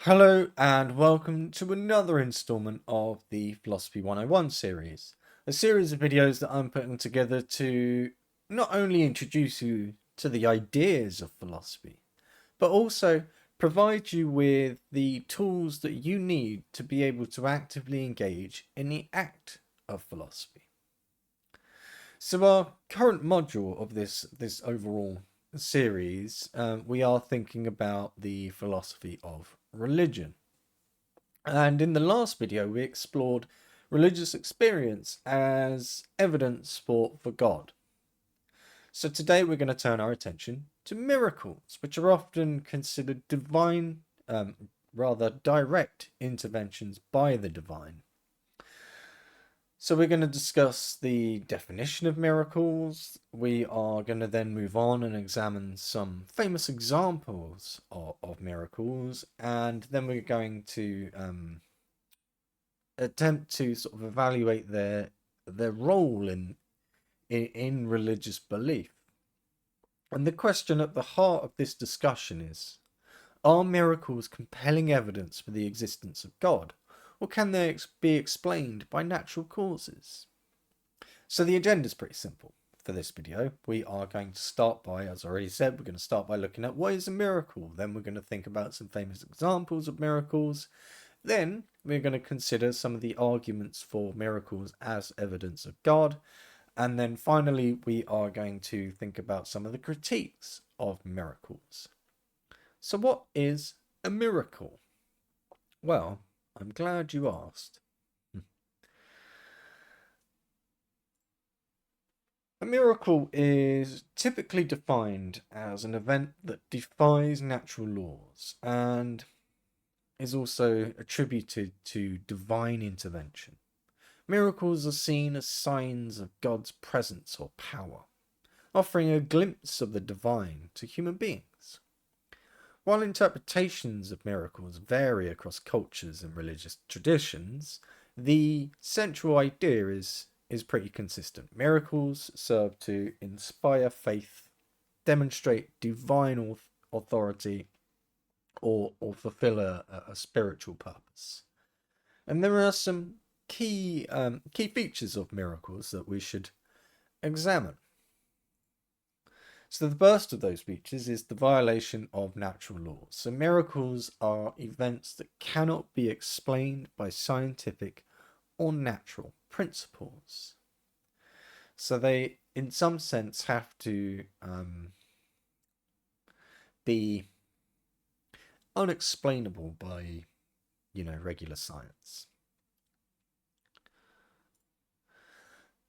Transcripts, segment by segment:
Hello and welcome to another installment of the Philosophy 101 series, a series of videos that I'm putting together to not only introduce you to the ideas of philosophy, but also provide you with the tools that you need to be able to actively engage in the act of philosophy. So our current module of this overall series, we are thinking about the philosophy of religion. And in the last video, we explored religious experience as evidence for God. So today we're going to turn our attention to miracles, which are often considered divine, rather direct interventions by the divine. So we're going to discuss the definition of miracles. We are going to then move on and examine some famous examples of miracles, and then we're going to attempt to sort of evaluate their role in religious belief. And the question at the heart of this discussion is, are miracles compelling evidence for the existence of God, or can they be explained by natural causes? So the agenda is pretty simple for this video. We are going to start by, as I already said, we're going to start by looking at what is a miracle. Then we're going to think about some famous examples of miracles. Then we're going to consider some of the arguments for miracles as evidence of God. And then finally, we are going to think about some of the critiques of miracles. So, what is a miracle? Well, I'm glad you asked. A miracle is typically defined as an event that defies natural laws and is also attributed to divine intervention. Miracles are seen as signs of God's presence or power, offering a glimpse of the divine to human beings. While interpretations of miracles vary across cultures and religious traditions, the central idea is pretty consistent. Miracles serve to inspire faith, demonstrate divine authority, or fulfill a spiritual purpose. And there are some key features of miracles that we should examine. So the first of those features is the violation of natural laws. So miracles are events that cannot be explained by scientific or natural principles. So they, in some sense, have to be unexplainable by, regular science.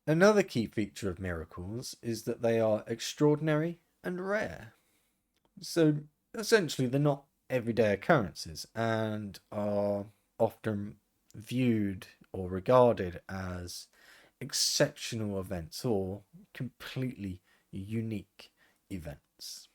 Another key feature of miracles is that they are extraordinary and rare. So essentially, they're not everyday occurrences and are often viewed or regarded as exceptional events or completely unique events.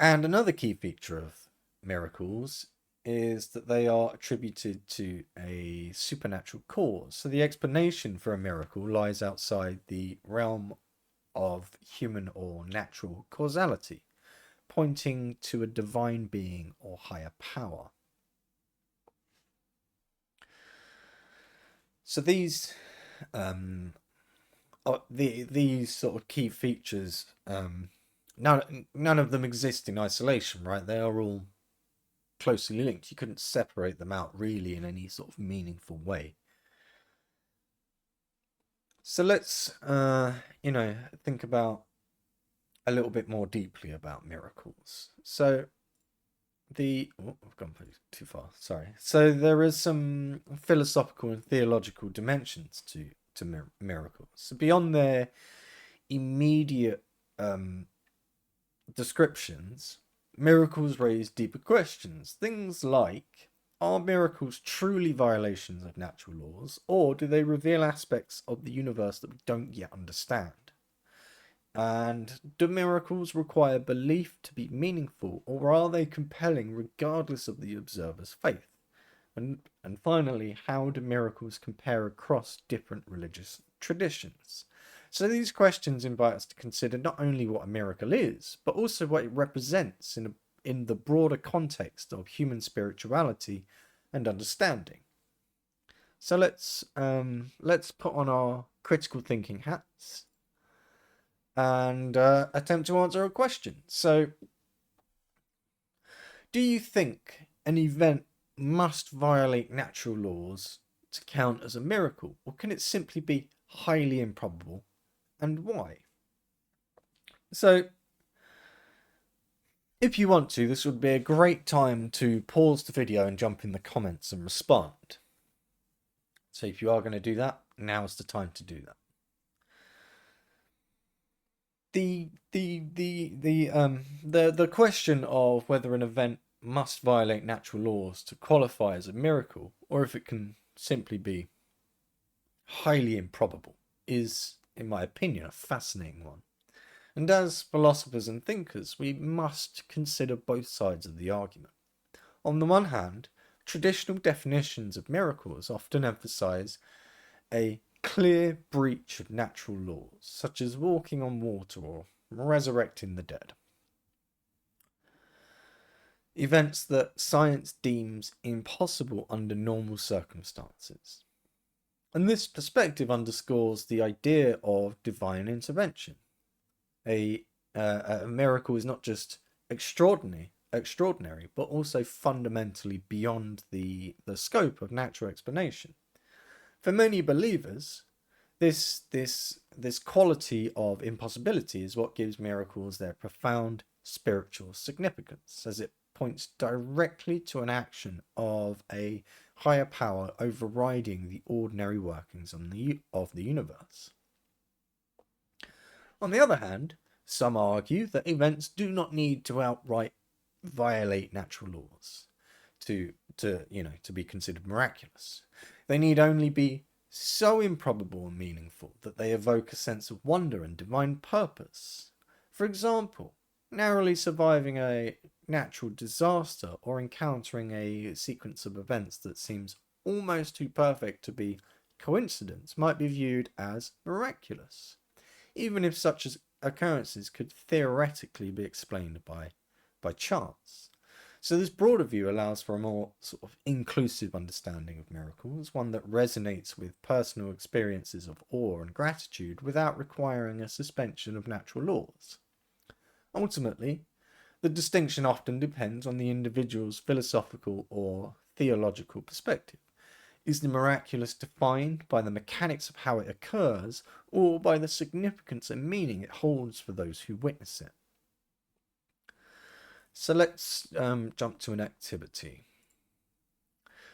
And another key feature of miracles is that they are attributed to a supernatural cause. So the explanation for a miracle lies outside the realm of human or natural causality, pointing to a divine being or higher power. So these these sort of key features, none of them exist in isolation, right? They are all closely linked. You couldn't separate them out really in any sort of meaningful way. So let's, think about a little bit more deeply about miracles. So I've gone too far. Sorry. So there is some philosophical and theological dimensions to miracles. So beyond their immediate descriptions, miracles raise deeper questions. Things like, are miracles truly violations of natural laws, or do they reveal aspects of the universe that we don't yet understand? And do miracles require belief to be meaningful, or are they compelling regardless of the observer's faith? And finally, how do miracles compare across different religious traditions? So these questions invite us to consider not only what a miracle is, but also what it represents in the broader context of human spirituality and understanding. So let's put on our critical thinking hats and attempt to answer a question. So, do you think an event must violate natural laws to count as a miracle, or can it simply be highly improbable, and why? So, if you want to, this would be a great time to pause the video and jump in the comments and respond. So if you are going to do that, now's the time to do that. The question of whether an event must violate natural laws to qualify as a miracle, or if it can simply be highly improbable, is, in my opinion, a fascinating one. And as philosophers and thinkers, we must consider both sides of the argument. On the one hand, traditional definitions of miracles often emphasize a clear breach of natural laws, such as walking on water or resurrecting the dead. Events that science deems impossible under normal circumstances. And this perspective underscores the idea of divine intervention. A miracle is not just extraordinary, but also fundamentally beyond the scope of natural explanation. For many believers, this quality of impossibility is what gives miracles their profound spiritual significance, as it points directly to an action of a higher power overriding the ordinary workings of the universe. On the other hand, some argue that events do not need to outright violate natural laws to be considered miraculous. They need only be so improbable and meaningful that they evoke a sense of wonder and divine purpose. For example, narrowly surviving a natural disaster or encountering a sequence of events that seems almost too perfect to be coincidence might be viewed as miraculous, even if such occurrences could theoretically be explained by chance. So this broader view allows for a more sort of inclusive understanding of miracles, one that resonates with personal experiences of awe and gratitude without requiring a suspension of natural laws. Ultimately, the distinction often depends on the individual's philosophical or theological perspective. Is the miraculous defined by the mechanics of how it occurs, or by the significance and meaning it holds for those who witness it? So let's jump to an activity.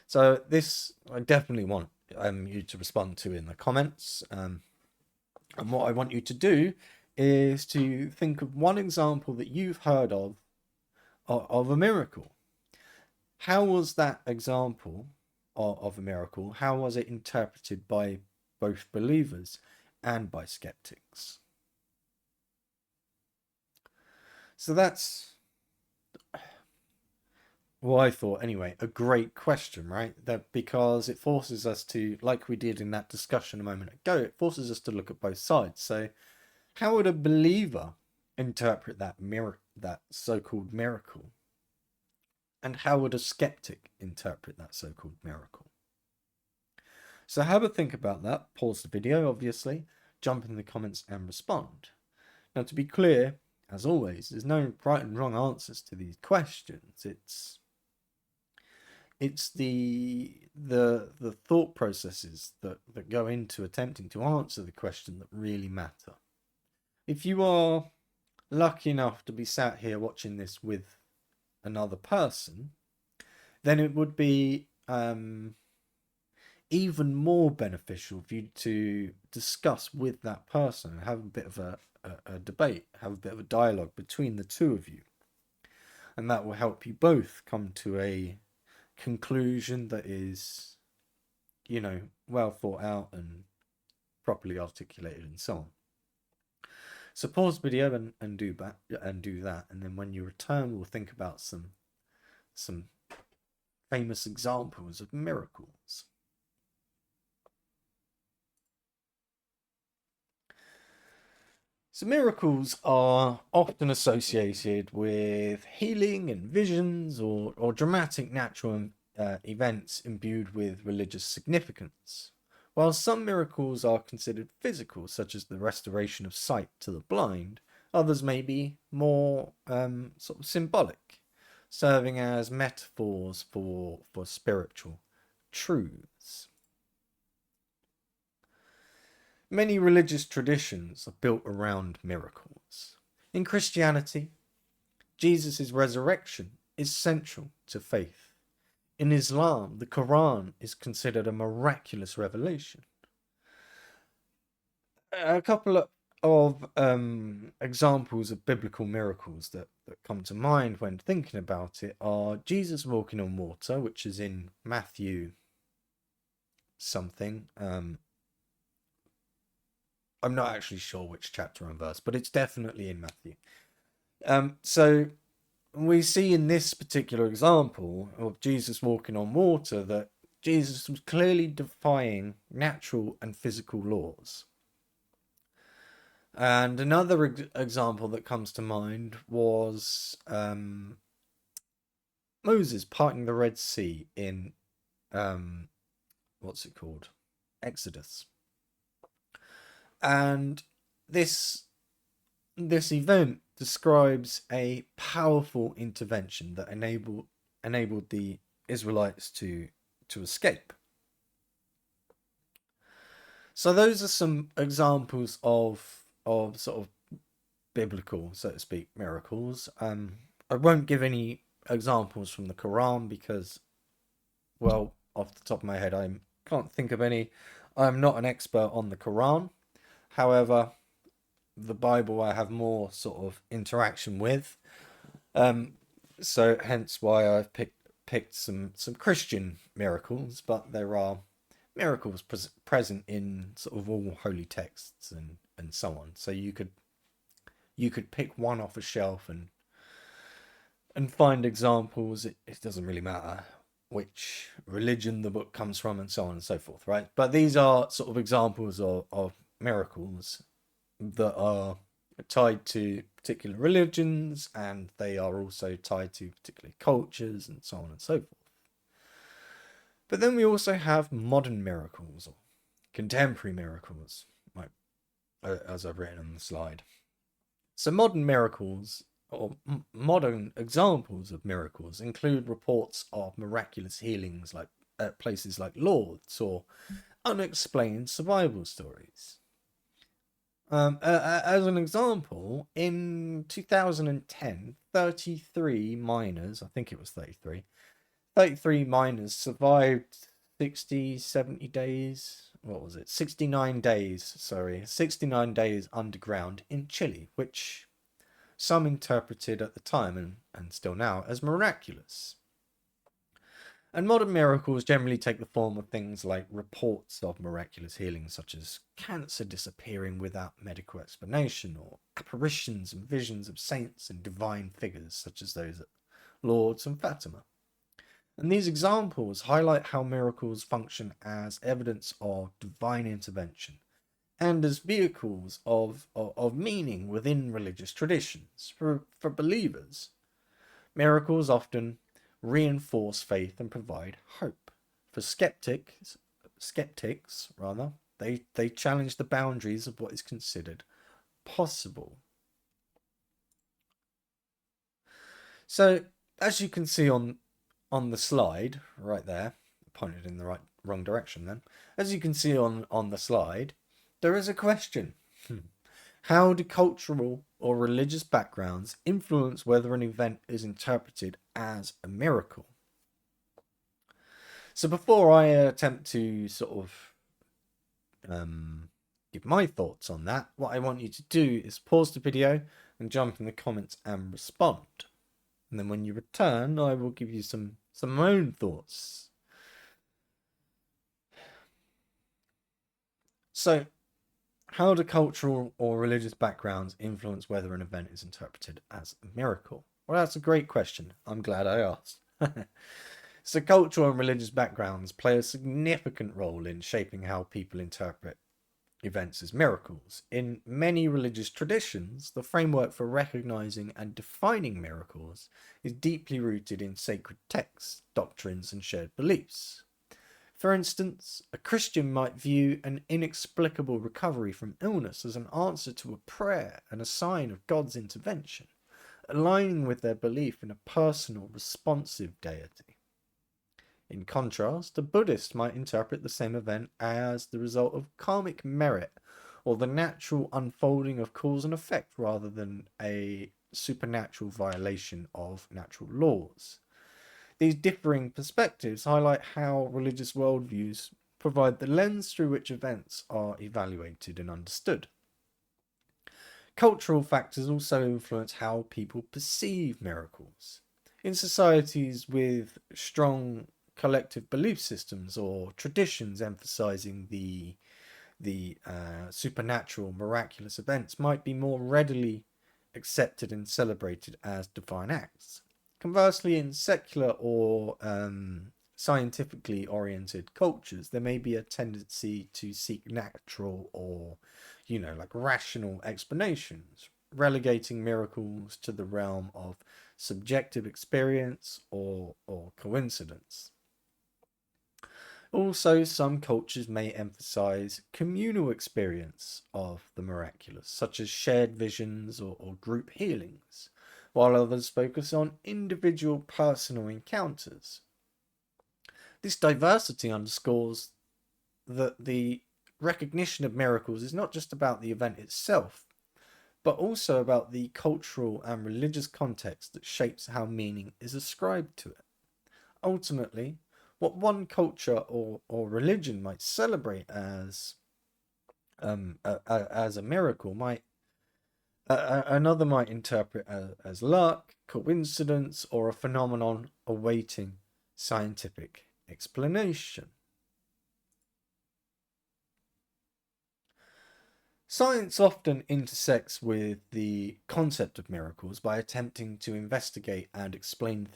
So this I definitely want you to respond to in the comments. And what I want you to do is to think of one example that you've heard of a miracle. How was that example of a miracle, how was it interpreted by both believers and by skeptics? So that's, well, I thought anyway, a great question, right? That because it forces us to, like we did in that discussion a moment ago, it forces us to look at both sides. So how would a believer interpret that so-called miracle? And how would a skeptic interpret that so-called miracle? So have a think about that. Pause the video, obviously. Jump in the comments and respond. Now, to be clear, as always, there's no right and wrong answers to these questions. It's the thought processes that go into attempting to answer the question that really matter. If you are lucky enough to be sat here watching this with another person, then it would be even more beneficial for you to discuss with that person and have a bit of a debate, have a bit of a dialogue between the two of you. And that will help you both come to a conclusion that is, well thought out and properly articulated and so on. So pause the video and do that, and then when you return, we'll think about some famous examples of miracles. So miracles are often associated with healing and visions or dramatic natural events imbued with religious significance. While some miracles are considered physical, such as the restoration of sight to the blind, others may be more sort of symbolic, serving as metaphors for spiritual truths. Many religious traditions are built around miracles. In Christianity, Jesus' resurrection is central to faith. In Islam, the Quran is considered a miraculous revelation. A couple of examples of biblical miracles that come to mind when thinking about it are Jesus walking on water, which is in Matthew something. I'm not actually sure which chapter and verse, but it's definitely in Matthew. So we see in this particular example of Jesus walking on water that Jesus was clearly defying natural and physical laws. And another example that comes to mind was Moses parting the Red Sea in what's it called? Exodus. And this event describes a powerful intervention that enabled the Israelites to escape. So those are some examples of sort of biblical, so to speak, miracles. I won't give any examples from the Quran because, well, off the top of my head, I can't think of any. I'm not an expert on the Quran. However, the Bible I have more sort of interaction with. So hence why I've picked some Christian miracles, but there are miracles present in sort of all holy texts and so on. So you could pick one off a shelf and find examples. It doesn't really matter which religion the book comes from and so on and so forth, right? But these are sort of examples of miracles that are tied to particular religions, and they are also tied to particular cultures and so on and so forth. But then we also have modern miracles or contemporary miracles, like as I've written on the slide. So modern miracles or modern examples of miracles include reports of miraculous healings like at places like Lourdes or unexplained survival stories. As an example, in 2010, 33 miners, I think it was 33 miners survived 60, 70 days. What was it? 69 days, 69 days underground in Chile, which some interpreted at the time and still now as miraculous. And modern miracles generally take the form of things like reports of miraculous healing, such as cancer disappearing without medical explanation, or apparitions and visions of saints and divine figures, such as those at Lourdes and Fatima. And these examples highlight how miracles function as evidence of divine intervention and as vehicles of meaning within religious traditions. For believers, miracles often reinforce faith and provide hope. For skeptics, they challenge the boundaries of what is considered possible. So, as you can see on the slide right there, pointed in the wrong direction then. As you can see on the slide, there is a question. How do cultural or religious backgrounds influence whether an event is interpreted as a miracle? So before I attempt to sort of give my thoughts on that, what I want you to do is pause the video and jump in the comments and respond. And then when you return, I will give you some of my own thoughts. So, how do cultural or religious backgrounds influence whether an event is interpreted as a miracle? Well, that's a great question. I'm glad I asked. So, cultural and religious backgrounds play a significant role in shaping how people interpret events as miracles. In many religious traditions, the framework for recognizing and defining miracles is deeply rooted in sacred texts, doctrines, and shared beliefs. For instance, a Christian might view an inexplicable recovery from illness as an answer to a prayer and a sign of God's intervention, aligning with their belief in a personal, responsive deity. In contrast, a Buddhist might interpret the same event as the result of karmic merit or the natural unfolding of cause and effect rather than a supernatural violation of natural laws. These differing perspectives highlight how religious worldviews provide the lens through which events are evaluated and understood. Cultural factors also influence how people perceive miracles. In societies with strong collective belief systems or traditions emphasizing the supernatural, miraculous events might be more readily accepted and celebrated as divine acts. Conversely, in secular or scientifically oriented cultures, there may be a tendency to seek natural or, rational explanations, relegating miracles to the realm of subjective experience or coincidence. Also, some cultures may emphasize communal experience of the miraculous, such as shared visions or group healings, while others focus on individual personal encounters. This diversity underscores that the recognition of miracles is not just about the event itself, but also about the cultural and religious context that shapes how meaning is ascribed to it. Ultimately, what one culture or religion might celebrate as a miracle might another might interpret as luck, coincidence, or a phenomenon awaiting scientific explanation. Science often intersects with the concept of miracles by attempting to investigate and explain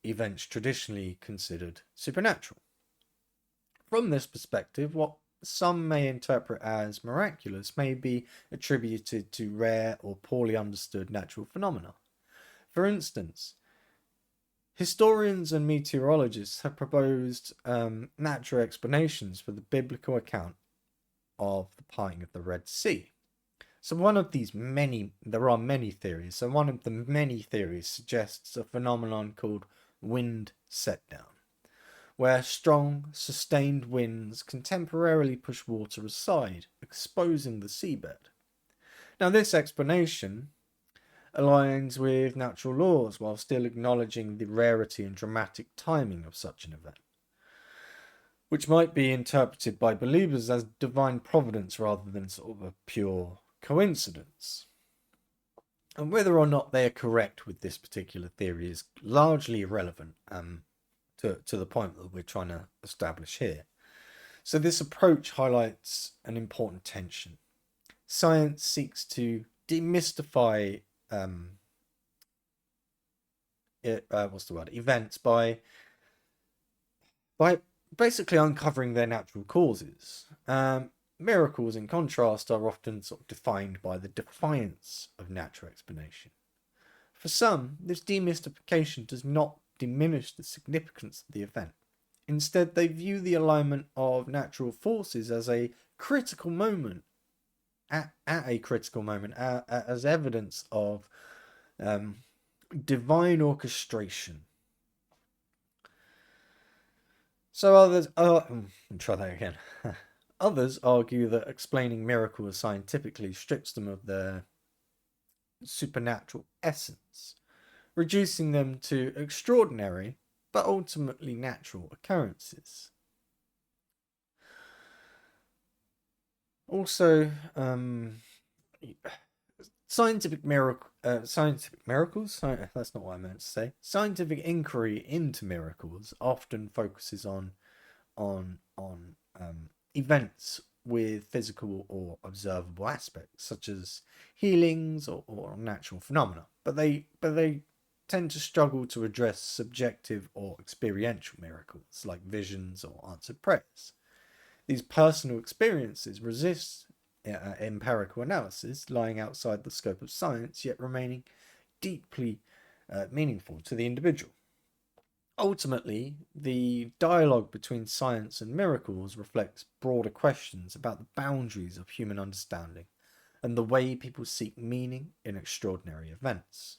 events traditionally considered supernatural. From this perspective, what some may interpret as miraculous may be attributed to rare or poorly understood natural phenomena. For instance, historians and meteorologists have proposed natural explanations for the biblical account of the parting of the Red Sea. So there are many theories. So one of the many theories suggests a phenomenon called wind set-down, where strong, sustained winds can temporarily push water aside, exposing the seabed. Now, this explanation aligns with natural laws while still acknowledging the rarity and dramatic timing of such an event, which might be interpreted by believers as divine providence rather than sort of a pure coincidence. And whether or not they are correct with this particular theory is largely irrelevant to the point that we're trying to establish here. So this approach highlights an important tension. Science seeks to demystify events by basically uncovering their natural causes. Miracles, in contrast, are often sort of defined by the defiance of natural explanation. For some, this demystification does not diminish the significance of the event. Instead, they view the alignment of natural forces as a critical moment, as evidence of divine orchestration. So Others argue that explaining miracles scientifically strips them of their supernatural essence, reducing them to extraordinary but ultimately natural occurrences. Also, scientific miracles. That's not what I meant to say. Scientific inquiry into miracles often focuses on events with physical or observable aspects, such as healings or natural phenomena. But they tend to struggle to address subjective or experiential miracles like visions or answered prayers. These personal experiences resist empirical analysis, lying outside the scope of science, yet remaining deeply meaningful to the individual. Ultimately, the dialogue between science and miracles reflects broader questions about the boundaries of human understanding and the way people seek meaning in extraordinary events.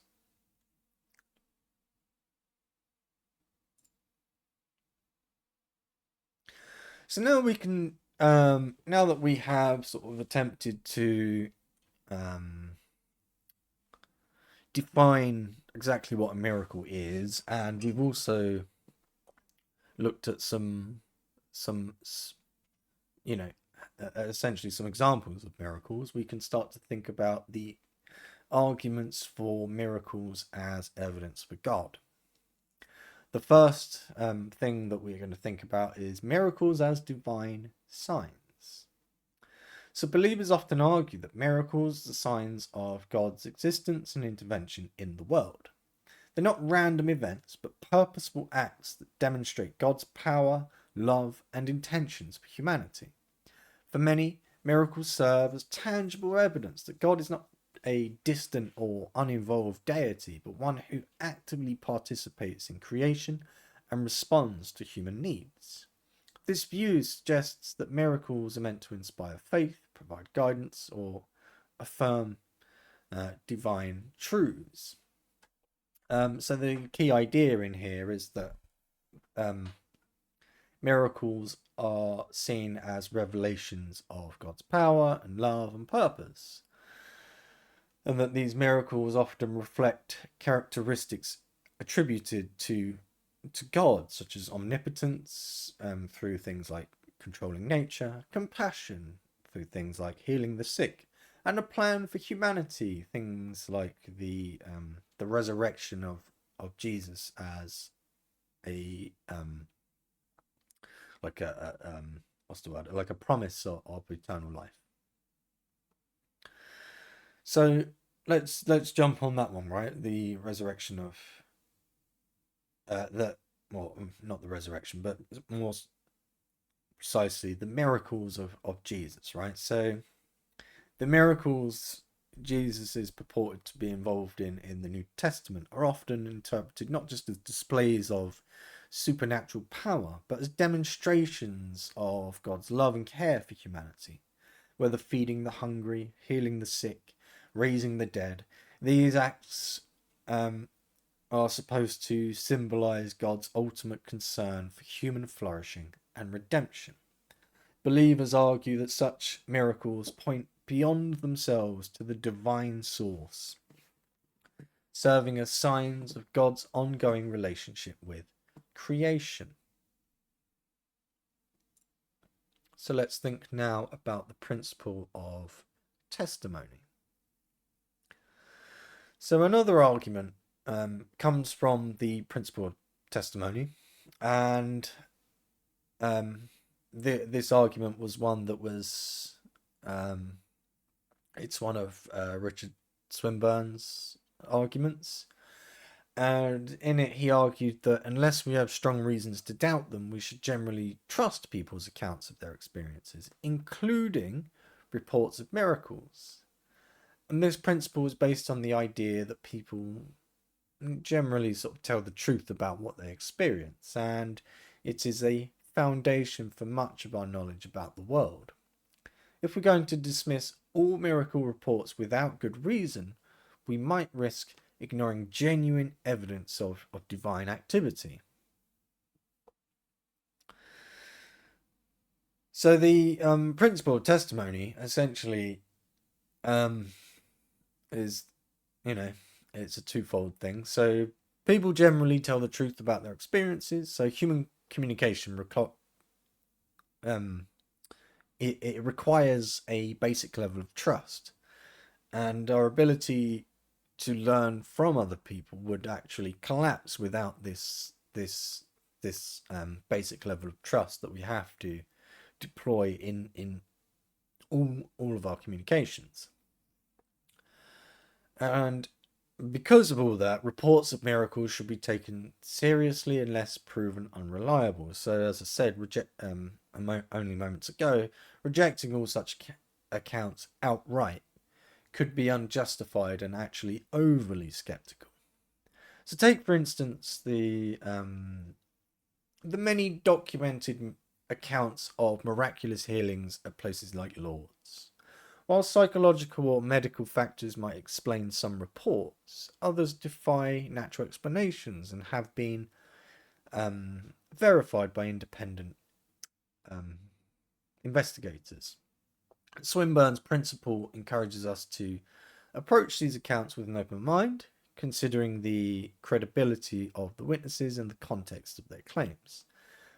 So now we can, now that we have sort of attempted to um, define exactly what a miracle is, and we've also looked at some you know essentially some examples of miracles, we can start to think about the arguments for miracles as evidence for God. The first thing that we're going to think about is miracles as divine signs. So believers often argue that miracles are signs of God's existence and intervention in the world. They're not random events, but purposeful acts that demonstrate God's power, love, and intentions for humanity. For many, miracles serve as tangible evidence that God is not a distant or uninvolved deity, but one who actively participates in creation and responds to human needs. This view suggests that miracles are meant to inspire faith, provide guidance, or affirm divine truths. So the key idea in here is that miracles are seen as revelations of God's power and love and purpose, and that these miracles often reflect characteristics attributed to God, such as omnipotence through things like controlling nature, compassion through things like healing the sick, and a plan for humanity, things like the resurrection of Jesus as a like a what's the word, like a promise of eternal life. So let's jump on that one, right? The resurrection of well, not the resurrection, but more precisely the miracles of Jesus, right? So the miracles Jesus is purported to be involved in the New Testament are often interpreted not just as displays of supernatural power, but as demonstrations of God's love and care for humanity, whether feeding the hungry, healing the sick, raising the dead. These acts are supposed to symbolize God's ultimate concern for human flourishing and redemption. Believers argue that such miracles point beyond themselves to the divine source, serving as signs of God's ongoing relationship with creation. So let's think now about the principle of testimony. So another argument comes from the principle of testimony, and this argument was one that was it's one of Richard Swinburne's arguments, and in it he argued that unless we have strong reasons to doubt them, we should generally trust people's accounts of their experiences, including reports of miracles. And this principle is based on the idea that people generally sort of tell the truth about what they experience, and it is a foundation for much of our knowledge about the world. If we're going to dismiss all miracle reports without good reason, we might risk ignoring genuine evidence of divine activity. So the principle of testimony essentially is, it's a twofold thing. So people generally tell the truth about their experiences. So human communication it requires a basic level of trust, and our ability to learn from other people would actually collapse without this basic level of trust that we have to deploy in all of our communications. And because of all that, reports of miracles should be taken seriously unless proven unreliable. So, as I said, only moments ago, rejecting all such accounts outright could be unjustified and actually overly skeptical. So take, for instance, the many documented accounts of miraculous healings at places like Lourdes. While psychological or medical factors might explain some reports, others defy natural explanations and have been verified by independent investigators. Swinburne's principle encourages us to approach these accounts with an open mind, considering the credibility of the witnesses and the context of their claims.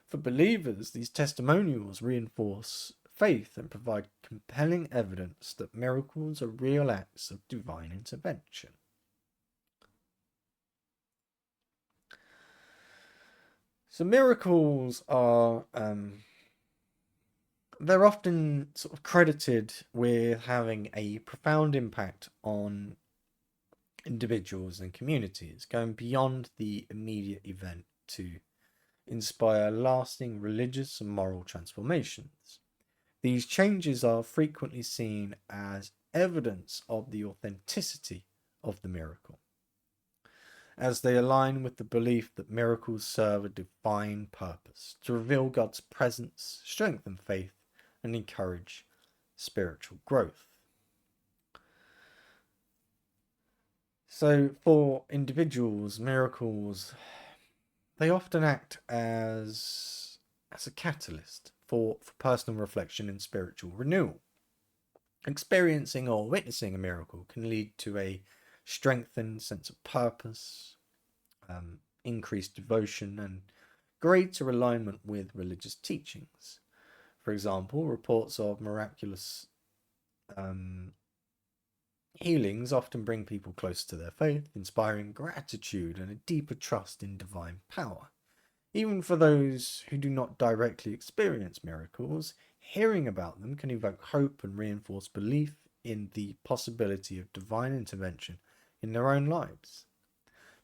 For believers, these testimonials reinforce faith and provide compelling evidence that miracles are real acts of divine intervention. So miracles are they're often sort of credited with having a profound impact on individuals and communities, going beyond the immediate event to inspire lasting religious and moral transformations. These changes are frequently seen as evidence of the authenticity of the miracle, as they align with the belief that miracles serve a divine purpose to reveal God's presence, strengthen faith, and encourage spiritual growth. So for individuals, miracles, they often act as a catalyst for personal reflection and spiritual renewal. Experiencing or witnessing a miracle can lead to a strengthened sense of purpose, increased devotion, and greater alignment with religious teachings. For example, reports of miraculous healings often bring people closer to their faith, inspiring gratitude and a deeper trust in divine power. Even for those who do not directly experience miracles, hearing about them can evoke hope and reinforce belief in the possibility of divine intervention in their own lives.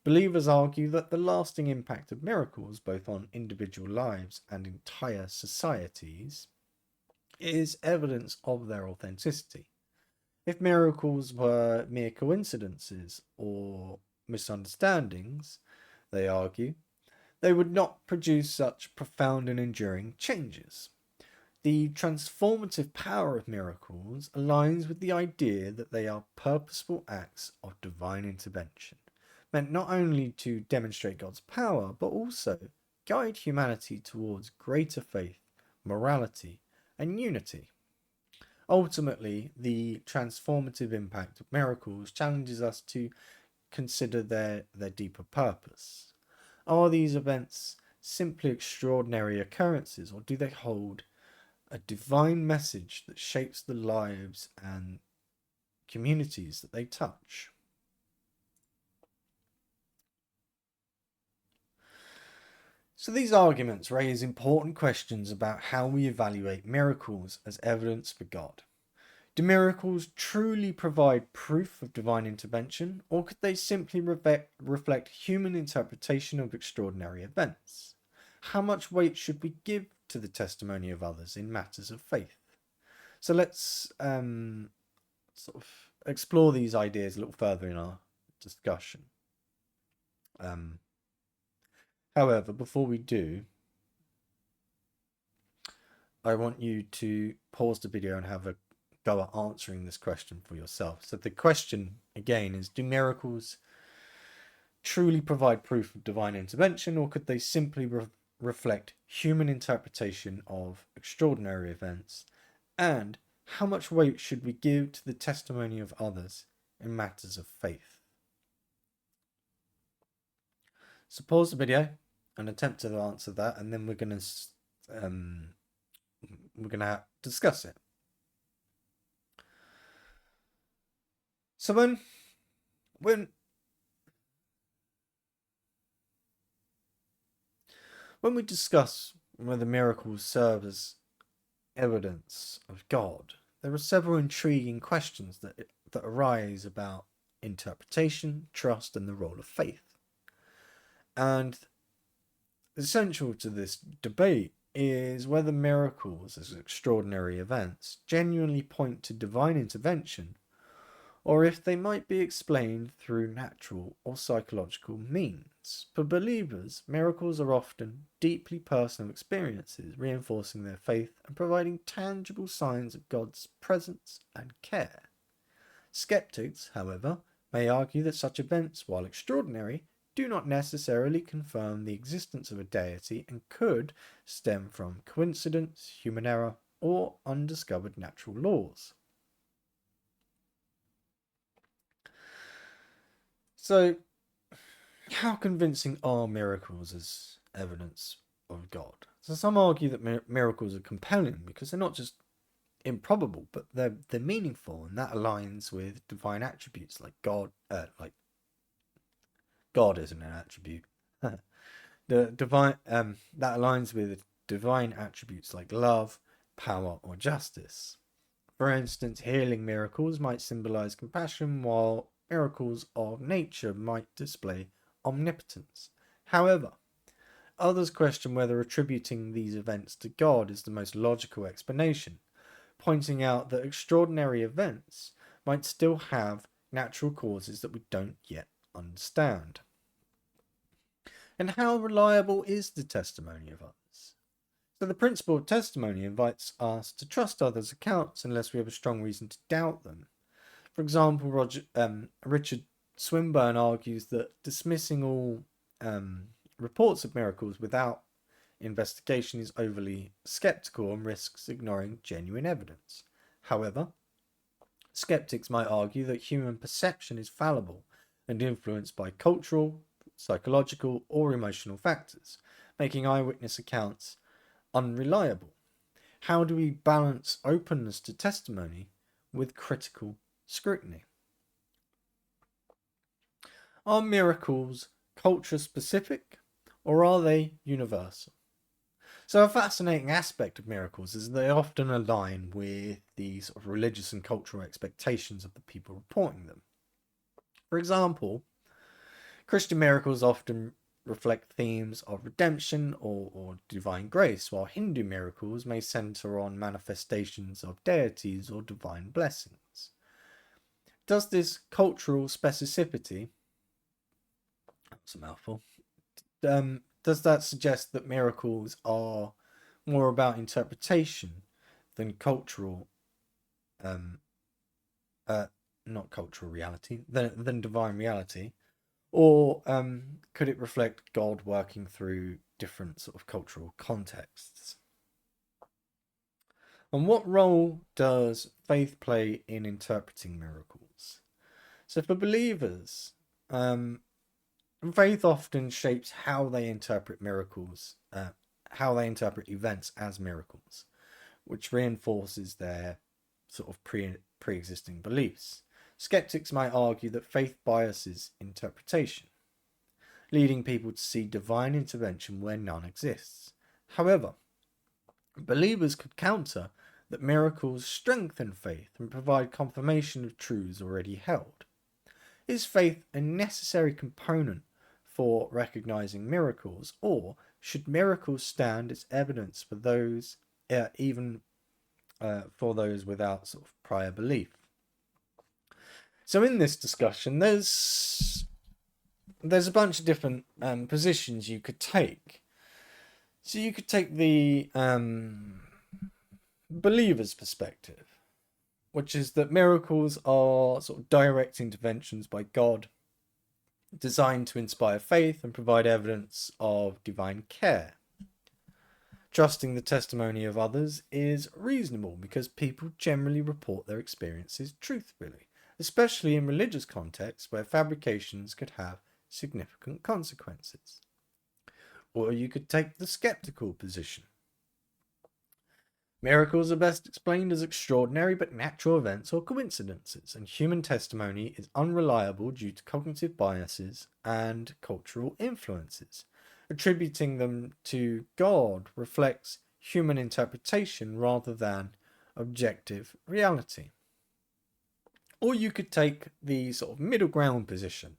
Believers argue that the lasting impact of miracles, both on individual lives and entire societies, is evidence of their authenticity. If miracles were mere coincidences or misunderstandings, they argue, they would not produce such profound and enduring changes. The transformative power of miracles aligns with the idea that they are purposeful acts of divine intervention, meant not only to demonstrate God's power, but also guide humanity towards greater faith, morality, and unity. Ultimately, the transformative impact of miracles challenges us to consider their deeper purpose. Are these events simply extraordinary occurrences, or do they hold a divine message that shapes the lives and communities that they touch? So these arguments raise important questions about how we evaluate miracles as evidence for God. Do miracles truly provide proof of divine intervention, or could they simply reflect human interpretation of extraordinary events? How much weight should we give to the testimony of others in matters of faith? So let's sort of explore these ideas a little further in our discussion. However, before we do, I want you to pause the video and have a go at answering this question for yourself. So the question again is, do miracles truly provide proof of divine intervention, or could they simply reflect human interpretation of extraordinary events? And how much weight should we give to the testimony of others in matters of faith? So pause the video and attempt to answer that, and then we're going to discuss it. So when we discuss whether miracles serve as evidence of God, there are several intriguing questions that arise about interpretation, trust, and the role of faith. And essential to this debate is whether miracles as extraordinary events genuinely point to divine intervention, or if they might be explained through natural or psychological means. For believers, miracles are often deeply personal experiences, reinforcing their faith and providing tangible signs of God's presence and care. Skeptics, however, may argue that such events, while extraordinary, do not necessarily confirm the existence of a deity and could stem from coincidence, human error, or undiscovered natural laws. So, how convincing are miracles as evidence of God? So some argue that miracles are compelling because they're not just improbable, but they're meaningful, and that aligns with divine attributes like God. God isn't an attribute. The divine that aligns with divine attributes like love, power, or justice. For instance, healing miracles might symbolize compassion, while miracles of nature might display omnipotence. However, others question whether attributing these events to God is the most logical explanation, pointing out that extraordinary events might still have natural causes that we don't yet understand. And how reliable is the testimony of others? So the principle of testimony invites us to trust others' accounts unless we have a strong reason to doubt them. For example, Richard Swinburne argues that dismissing all reports of miracles without investigation is overly skeptical and risks ignoring genuine evidence. However, skeptics might argue that human perception is fallible and influenced by cultural, psychological, or emotional factors, making eyewitness accounts unreliable. How do we balance openness to testimony with critical scrutiny? Are miracles culture specific, or are they universal? So a fascinating aspect of miracles is they often align with the sort of religious and cultural expectations of the people reporting them. For example, Christian miracles often reflect themes of redemption or divine grace, while Hindu miracles may center on manifestations of deities or divine blessings. Does this cultural specificity, that's a mouthful, does that suggest that miracles are more about interpretation than cultural, not cultural reality, than divine reality? Or could it reflect God working through different sort of cultural contexts? And what role does faith play in interpreting miracles? So for believers, faith often shapes how they interpret miracles, how they interpret events as miracles, which reinforces their sort of pre-existing beliefs. Skeptics might argue that faith biases interpretation, leading people to see divine intervention where none exists. However, believers could counter that miracles strengthen faith and provide confirmation of truths already held. Is faith a necessary component for recognizing miracles, or should miracles stand as evidence for those, even for those without sort of prior belief? So in this discussion, there's a bunch of different positions you could take. So you could take the believer's perspective, which is that miracles are sort of direct interventions by God designed to inspire faith and provide evidence of divine care. Trusting the testimony of others is reasonable because people generally report their experiences truthfully, especially in religious contexts where fabrications could have significant consequences. Or you could take the skeptical position. Miracles are best explained as extraordinary but natural events or coincidences, and human testimony is unreliable due to cognitive biases and cultural influences. Attributing them to God reflects human interpretation rather than objective reality. Or you could take the sort of middle ground position,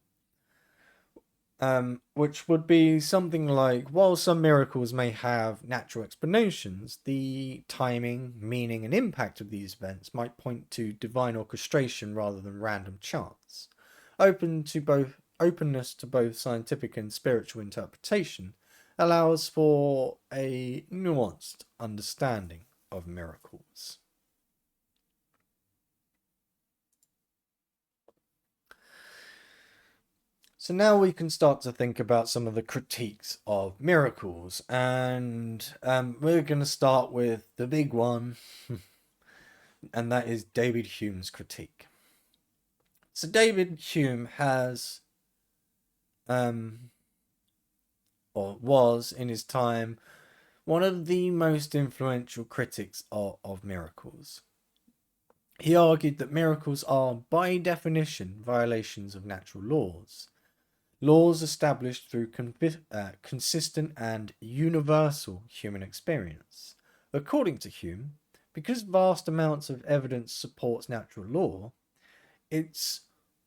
which would be something like, while some miracles may have natural explanations, the timing, meaning, and impact of these events might point to divine orchestration rather than random chance. Openness to both scientific and spiritual interpretation allows for a nuanced understanding of miracles. So now we can start to think about some of the critiques of miracles, and we're going to start with the big one, and that is David Hume's critique. So David Hume has, or was in his time, one of the most influential critics of miracles. He argued that miracles are, by definition, violations of natural laws. Laws established through consistent and universal human experience. According to Hume, because vast amounts of evidence supports natural law, it's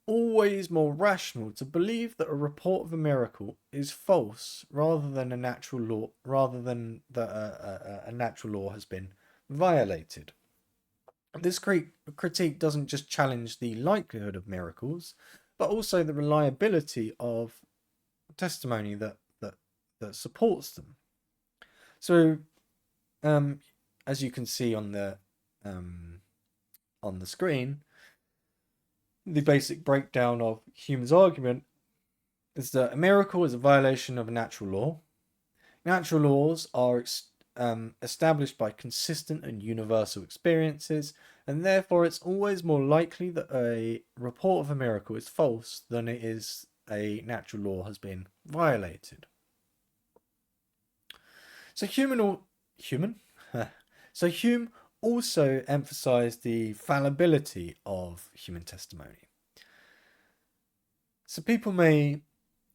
always more rational to believe that a report of a miracle is false rather than a natural law, rather than that a natural law has been violated. This critique doesn't just challenge the likelihood of miracles, but also the reliability of testimony that supports them. So, as you can see on the screen, the basic breakdown of Hume's argument is that a miracle is a violation of a natural law. Natural laws are established by consistent and universal experiences, and therefore it's always more likely that a report of a miracle is false than it is a natural law has been violated. So Hume also emphasized the fallibility of human testimony. So people may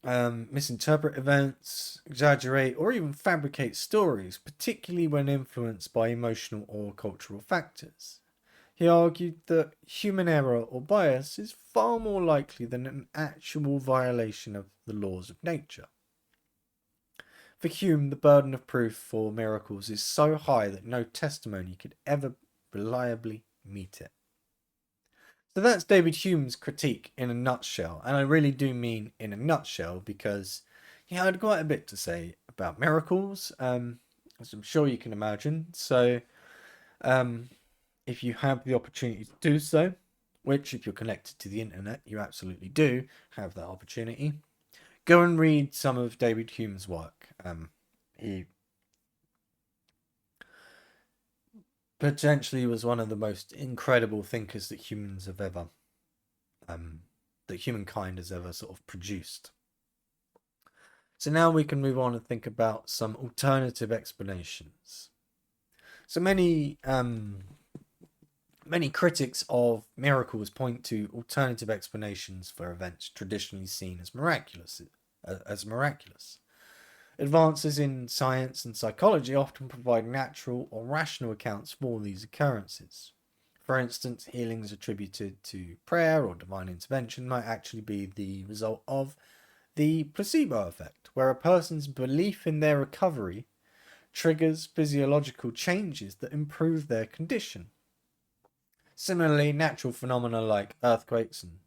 misinterpret events, exaggerate, or even fabricate stories, particularly when influenced by emotional or cultural factors. He argued that human error or bias is far more likely than an actual violation of the laws of nature. For Hume, the burden of proof for miracles is so high that no testimony could ever reliably meet it. So that's David Hume's critique in a nutshell, and I really do mean in a nutshell because he had quite a bit to say about miracles, as I'm sure you can imagine. So, if you have the opportunity to do so, which if you're connected to the internet, you absolutely do have that opportunity, go and read some of David Hume's work. He potentially was one of the most incredible thinkers that humans have ever, that humankind has ever sort of produced. So now we can move on and think about some alternative explanations. So many critics of miracles point to alternative explanations for events traditionally seen as miraculous. Advances in science and psychology often provide natural or rational accounts for these occurrences. For instance, healings attributed to prayer or divine intervention might actually be the result of the placebo effect, where a person's belief in their recovery triggers physiological changes that improve their condition. Similarly, natural phenomena like earthquakes and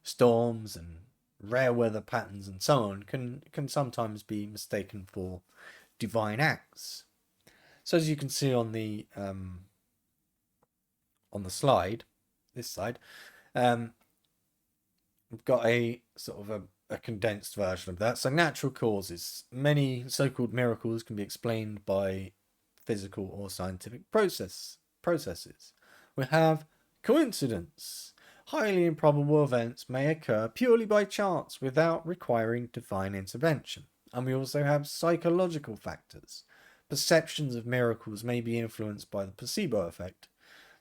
storms and rare weather patterns and so on can sometimes be mistaken for divine acts. So as you can see on the slide, this slide, we've got a sort of a condensed version of that. So natural causes. Many so-called miracles can be explained by physical or scientific processes. We have coincidence. Highly improbable events may occur purely by chance without requiring divine intervention. And we also have psychological factors. Perceptions of miracles may be influenced by the placebo effect,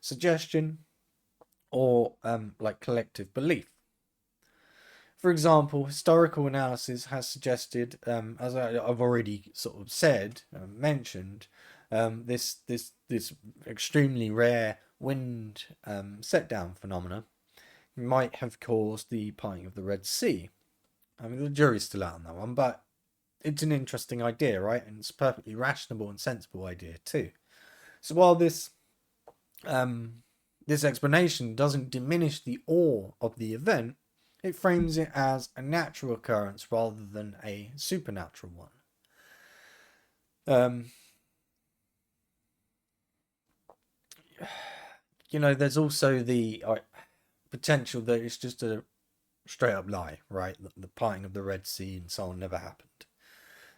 suggestion, or like collective belief. For example, historical analysis has suggested, as I've already sort of said, mentioned, this extremely rare wind set down phenomena might have caused the parting of the Red Sea. I mean, the jury's still out on that one, but it's an interesting idea, right? And it's a perfectly rational and sensible idea too. So while um, this explanation doesn't diminish the awe of the event, it frames it as a natural occurrence rather than a supernatural one. There's also the potential that it's just a straight up lie, right? The parting of the Red Sea and so on never happened.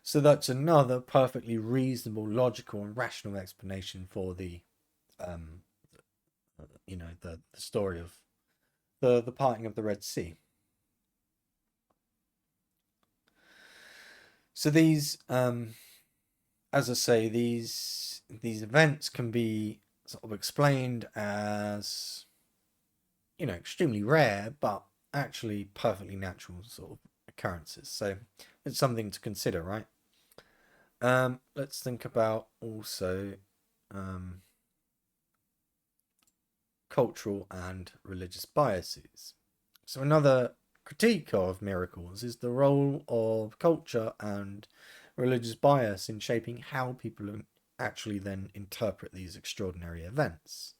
So that's another perfectly reasonable, logical, and rational explanation for um, the story of the parting of the Red Sea. So these, as I say, these events can be sort of explained as, extremely rare, but actually perfectly natural sort of occurrences. So it's something to consider, right? Let's think about also cultural and religious biases. So another critique of miracles is the role of culture and religious bias in shaping how people actually then interpret these extraordinary events.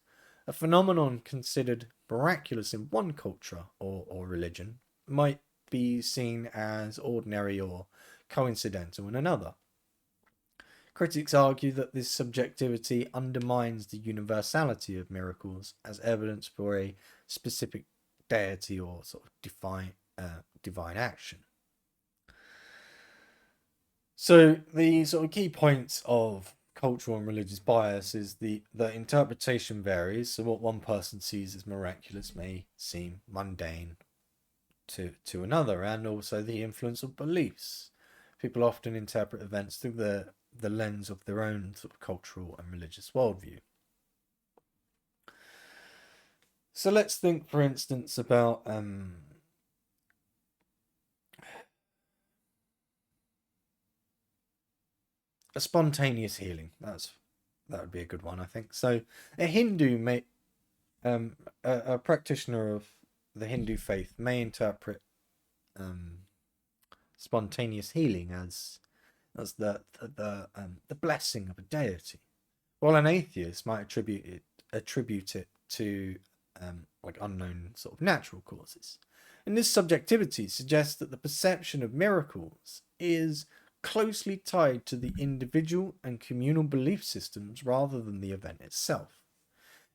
A phenomenon considered miraculous in one culture or religion might be seen as ordinary or coincidental in another. Critics argue that this subjectivity undermines the universality of miracles as evidence for a specific deity or sort of divine action. So the sort of key points of cultural and religious bias is the interpretation varies. So what one person sees as miraculous may seem mundane to another, and also the influence of beliefs. People often interpret events through the lens of their own sort of cultural and religious worldview. So let's think, for instance, about a spontaneous healing. That would be a good one, I think. So a Hindu may a practitioner of the Hindu faith may interpret spontaneous healing as the blessing of a deity, while an atheist might attribute it to like unknown sort of natural causes. And this subjectivity suggests that the perception of miracles is closely tied to the individual and communal belief systems rather than the event itself.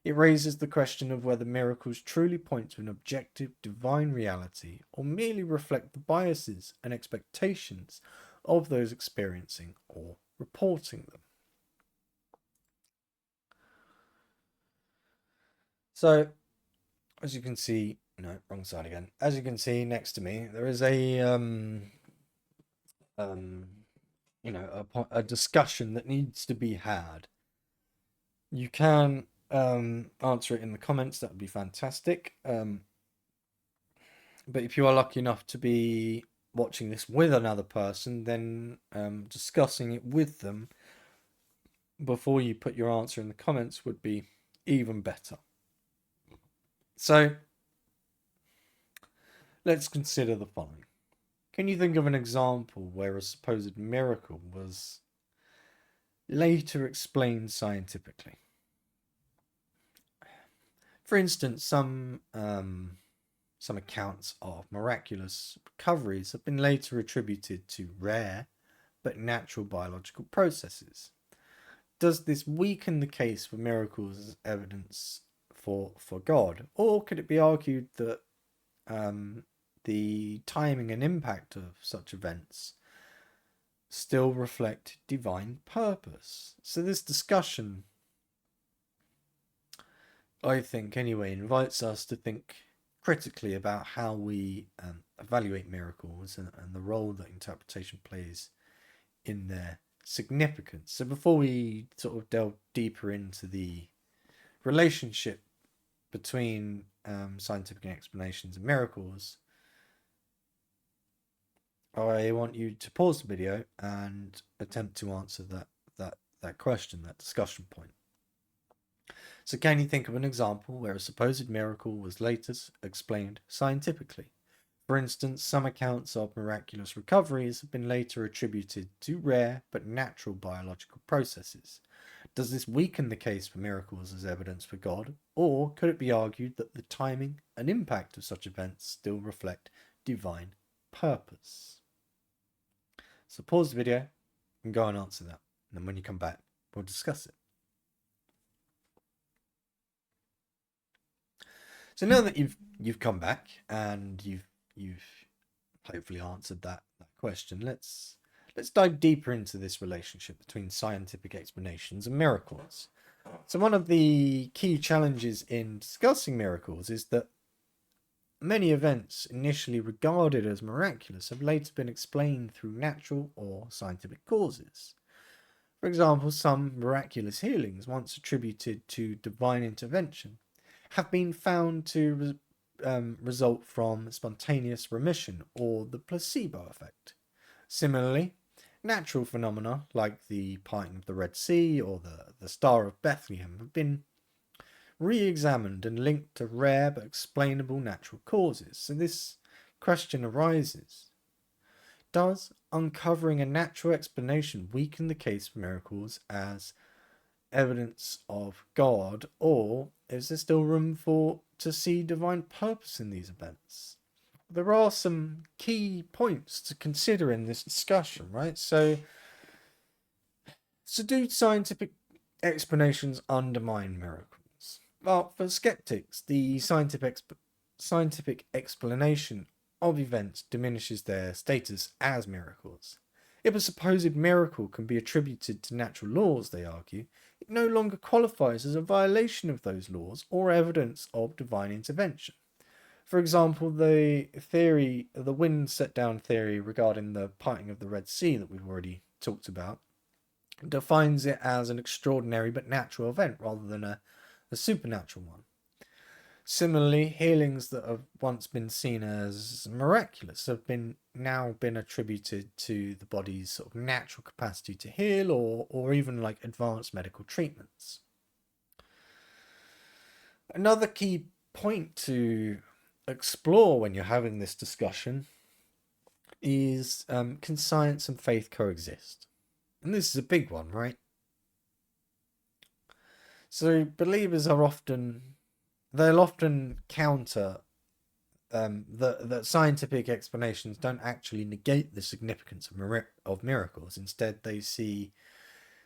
It raises the question of whether miracles truly point to an objective divine reality or merely reflect the biases and expectations of those experiencing or reporting them. So, as you can see, no, wrong side again. As you can see next to me, there is a discussion that needs to be had. You can answer it in the comments. That would be fantastic. But if you are lucky enough to be watching this with another person, then discussing it with them before you put your answer in the comments would be even better. So let's consider the following. Can you think of an example where a supposed miracle was later explained scientifically? For instance, some accounts of miraculous recoveries have been later attributed to rare but natural biological processes. Does this weaken the case for miracles as evidence for God, or could it be argued that the timing and impact of such events still reflect divine purpose? So this discussion, I think anyway, invites us to think critically about how we evaluate miracles and the role that interpretation plays in their significance. So before we sort of delve deeper into the relationship between scientific explanations and miracles, I want you to pause the video and attempt to answer that question, that discussion point. So can you think of an example where a supposed miracle was later explained scientifically? For instance, some accounts of miraculous recoveries have been later attributed to rare but natural biological processes. Does this weaken the case for miracles as evidence for God, or could it be argued that the timing and impact of such events still reflect divine purpose? So pause the video and go and answer that. And then when you come back, we'll discuss it. So now that you've come back and you've hopefully answered that question, let's dive deeper into this relationship between scientific explanations and miracles. So one of the key challenges in discussing miracles is that many events initially regarded as miraculous have later been explained through natural or scientific causes. For example, some miraculous healings once attributed to divine intervention have been found to result from spontaneous remission or the placebo effect. Similarly, natural phenomena like the parting of the Red Sea or the Star of Bethlehem have been re-examined and linked to rare but explainable natural causes. So this question arises: does uncovering a natural explanation weaken the case for miracles as evidence of God, or is there still room to see divine purpose in these events? There are some key points to consider in this discussion, right? So do scientific explanations undermine miracles? Well, for skeptics, the scientific explanation of events diminishes their status as miracles. If a supposed miracle can be attributed to natural laws, they argue, it no longer qualifies as a violation of those laws or evidence of divine intervention. For example, the wind set down theory regarding the parting of the Red Sea that we've already talked about defines it as an extraordinary but natural event rather than a supernatural one. Similarly, healings that have once been seen as miraculous have now been attributed to the body's sort of natural capacity to heal, or even like advanced medical treatments. Another key point to explore when you're having this discussion is, can science and faith coexist? And this is a big one, right? So believers they'll often counter that scientific explanations don't actually negate the significance of miracles. Instead, they see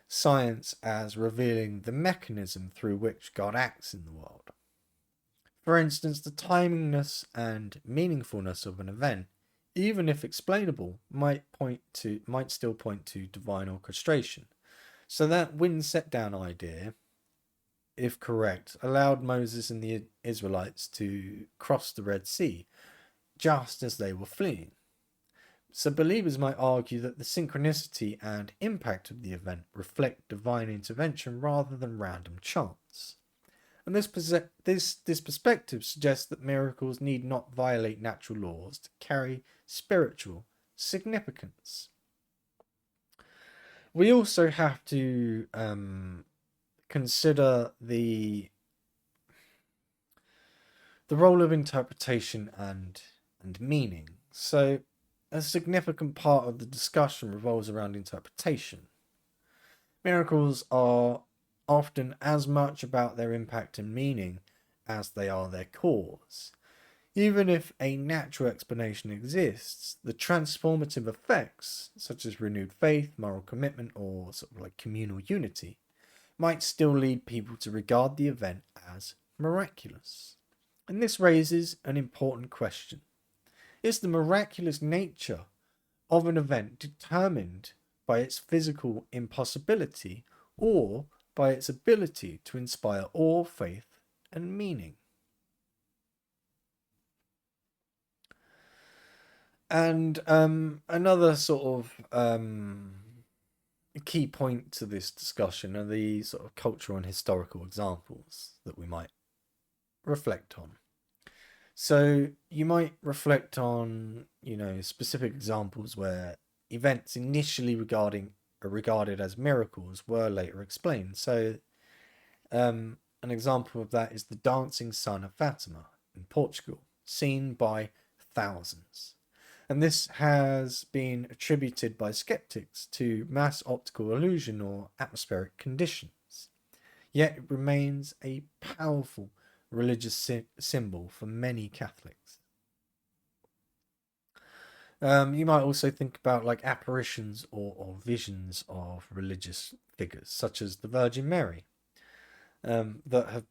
science as revealing the mechanism through which God acts in the world. For instance, the timingness and meaningfulness of an event, even if explainable, might still point to divine orchestration. So that wind set down idea, if correct, allowed Moses and the Israelites to cross the Red Sea just as they were fleeing. So believers might argue that the synchronicity and impact of the event reflect divine intervention rather than random chance. And this perspective suggests that miracles need not violate natural laws to carry spiritual significance. We also have to consider the role of interpretation and meaning. So a significant part of the discussion revolves around interpretation. Miracles are often as much about their impact and meaning as they are their cause. Even if a natural explanation exists, the transformative effects, such as renewed faith, moral commitment, or sort of like communal unity, might still lead people to regard the event as miraculous. And this raises an important question. Is the miraculous nature of an event determined by its physical impossibility or by its ability to inspire awe, faith, and meaning? And another sort of key point to this discussion are the sort of cultural and historical examples that we might reflect on. So you might reflect on, specific examples where events initially regarded as miracles were later explained. So an example of that is the dancing sun of Fatima in Portugal, seen by thousands. And this has been attributed by skeptics to mass optical illusion or atmospheric conditions. Yet it remains a powerful religious symbol for many Catholics. You might also think about like apparitions or visions of religious figures, such as the Virgin Mary, that have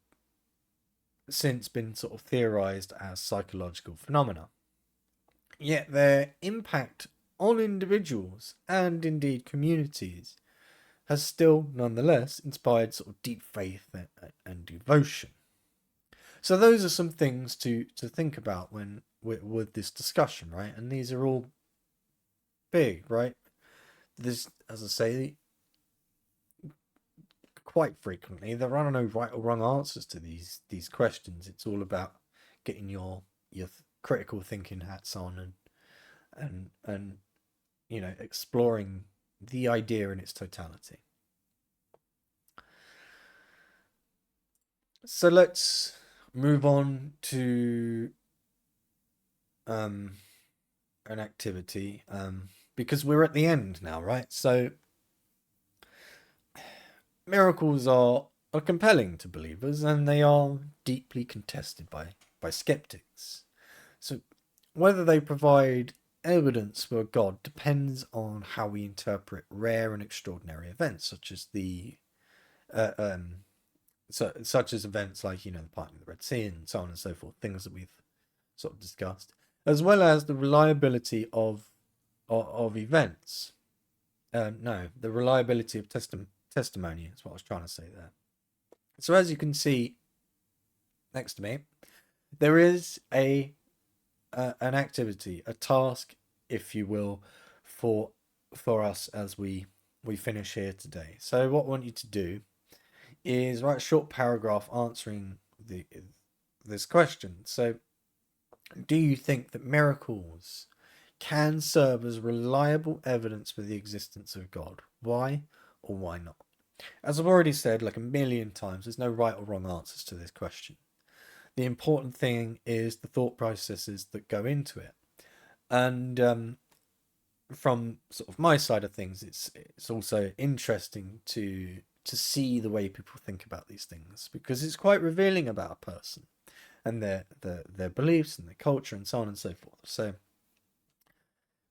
since been sort of theorized as psychological phenomena. Yet their impact on individuals and indeed communities has still nonetheless inspired sort of deep faith and devotion. So those are some things to think about when with this discussion, right? And these are all big, right? This, as I say, quite frequently there are no right or wrong answers to these questions. It's all about getting your critical thinking hats on and you know, exploring the idea in its totality. So let's move on to an activity, because we're at the end now, right? So miracles are compelling to believers, and they are deeply contested by skeptics. So whether they provide evidence for God depends on how we interpret rare and extraordinary events, such as such as events like, you know, the parting of the Red Sea and so on and so forth, things that we've sort of discussed, as well as the reliability of events. No, the reliability of testimony is what I was trying to say there. So as you can see next to me, there is an activity, a task, if you will, for us as we finish here today. So what I want you to do is write a short paragraph answering this question. So, do you think that miracles can serve as reliable evidence for the existence of God? Why or why not? As I've already said like a million times, there's no right or wrong answers to this question. The important thing is the thought processes that go into it. And from sort of my side of things, it's also interesting to see the way people think about these things, because it's quite revealing about a person and their beliefs and their culture and so on and so forth. So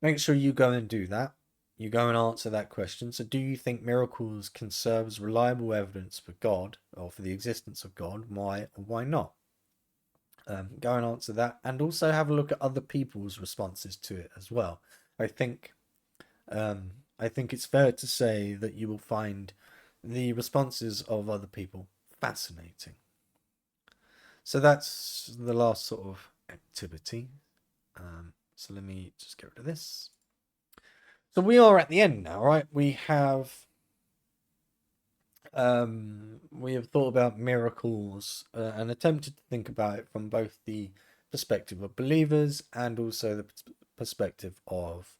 make sure you go and do that. You go and answer that question. So do you think miracles can serve as reliable evidence for God or for the existence of God? Why or why not? Go and answer that, and also have a look at other people's responses to it as well. I think it's fair to say that you will find the responses of other people fascinating. So that's the last sort of activity. So let me just get rid of this. So we are at the end now, right? We have thought about miracles and attempted to think about it from both the perspective of believers and also the perspective of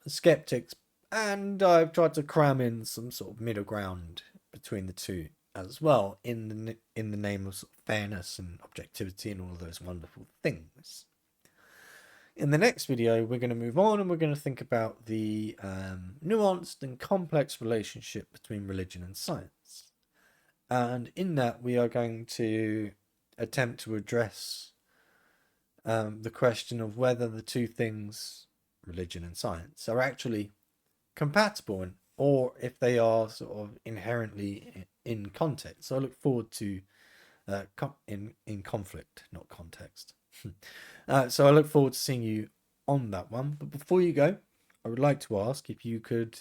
skeptics, and I've tried to cram in some sort of middle ground between the two as well, in the name of sort of fairness and objectivity and all of those wonderful things. In the next video, we're going to move on and we're going to think about the nuanced and complex relationship between religion and science. And in that, we are going to attempt to address the question of whether the two things, religion and science, are actually compatible, or if they are sort of inherently in context. So I look forward to in conflict, not context. So I look forward to seeing you on that one. But before you go, I would like to ask if you could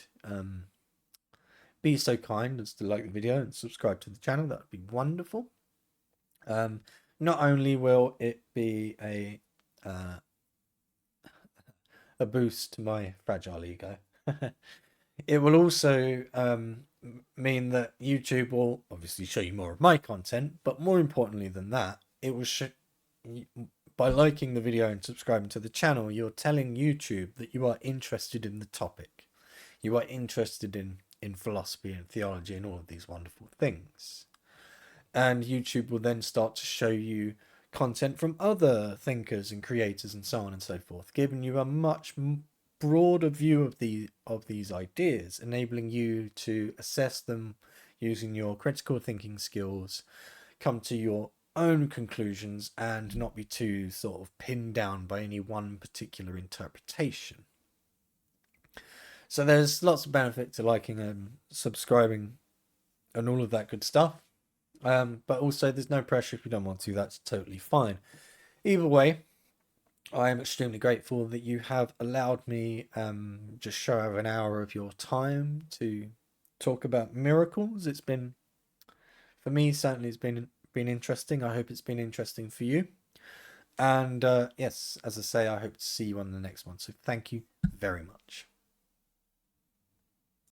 be so kind as to like the video and subscribe to the channel. That would be wonderful. Not only will it be a boost to my fragile ego, it will also mean that YouTube will obviously show you more of my content, but more importantly than that, it will show, by liking the video and subscribing to the channel, you're telling YouTube that you are interested in the topic. You are interested in philosophy and theology and all of these wonderful things. And YouTube will then start to show you content from other thinkers and creators and so on and so forth, giving you a much broader view of these ideas, enabling you to assess them using your critical thinking skills, come to your own conclusions, and not be too sort of pinned down by any one particular interpretation. So there's lots of benefit to liking and subscribing and all of that good stuff. But also there's no pressure if you don't want to, that's totally fine. Either way, I am extremely grateful that you have allowed me just show over an hour of your time to talk about miracles. It's been, for me, certainly it's been interesting. I hope it's been interesting for you. And yes, as I say, I hope to see you on the next one. So thank you very much.